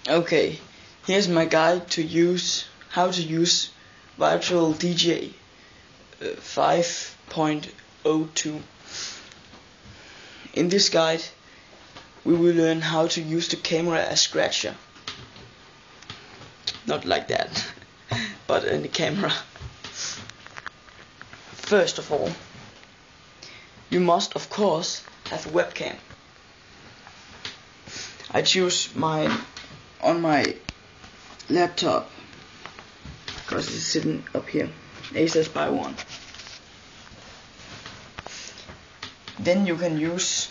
Okay, here's my guide to how to use Virtual DJ 5.02. In this guide, we will learn how to use the camera as scratcher. Not like that, but in the camera. First of all, you must of course have a webcam. I choose mine on my laptop because it's sitting up here. Asus Buy One. Then you can use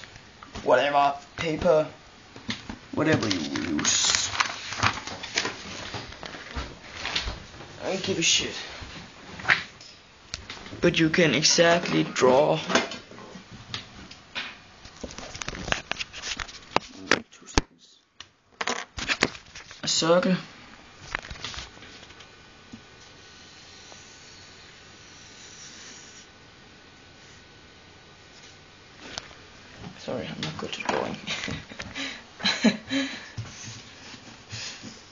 whatever paper, whatever you use. I don't give a shit. But you can exactly draw a circle. Sorry, I'm not good at drawing.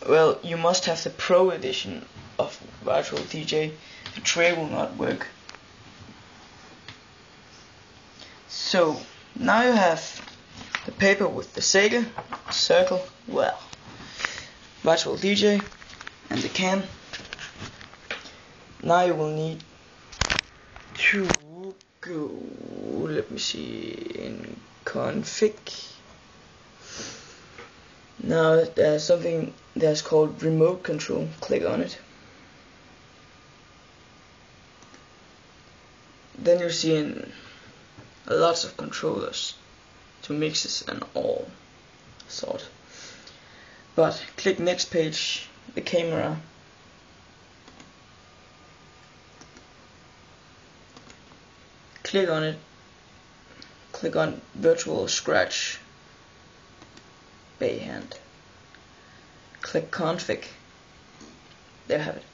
Well, you must have the Pro edition of Virtual DJ. The tray will not work. So, now you have the paper with the circle, well, Virtual DJ, and the cam. Now you will need to go, let me see, in config. Now there's something that's called remote control. Click on it. Then you see lots of controllers to mixes and all sort. But click next page, the camera. Click on it. Click on virtual scratch Bayhand. Click config. There you have it.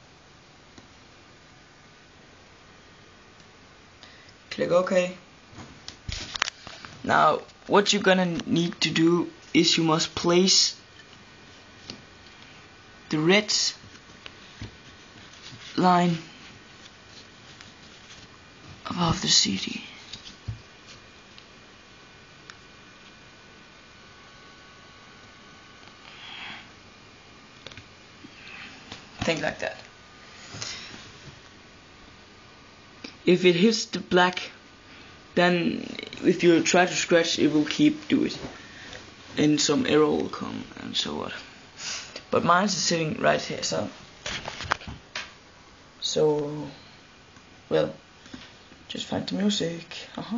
Click OK. Now what you're gonna need to do is you must place the red line above the CD. Think like that. If it hits the black, then if you try to scratch, it will keep do it, and some error will come and so on. But mine is sitting right here, so well, just find the music. Never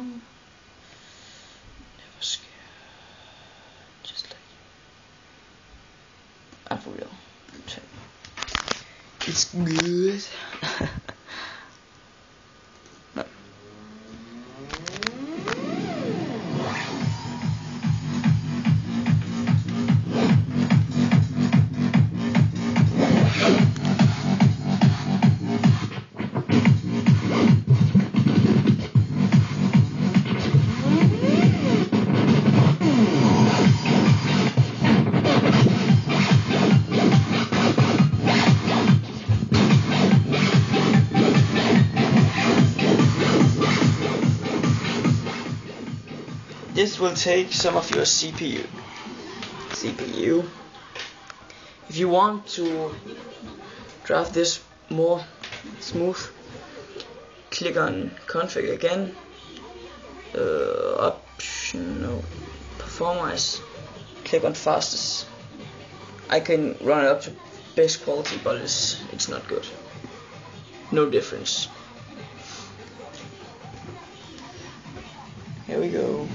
scared, just like I'm for real. It's good. This will take some of your CPU. If you want to draft this more smooth, click on config again. Optional performance. Click on fastest. I can run it up to best quality, but it's not good. No difference. Here we go.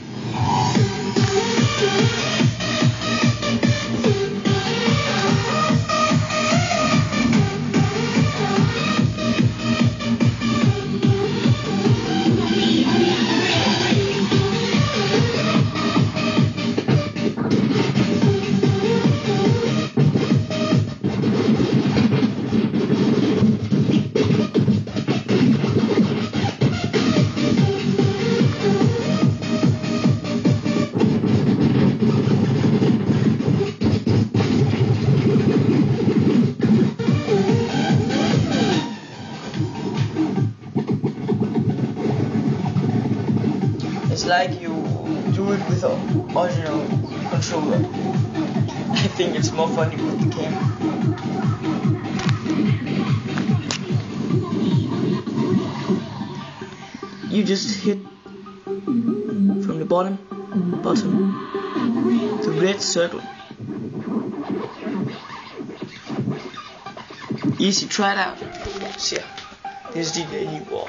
It's like you do it with an original controller. I think it's more funny with the camera. You just hit from the bottom, the red circle. Easy, try it out. So yeah, this is DJ War.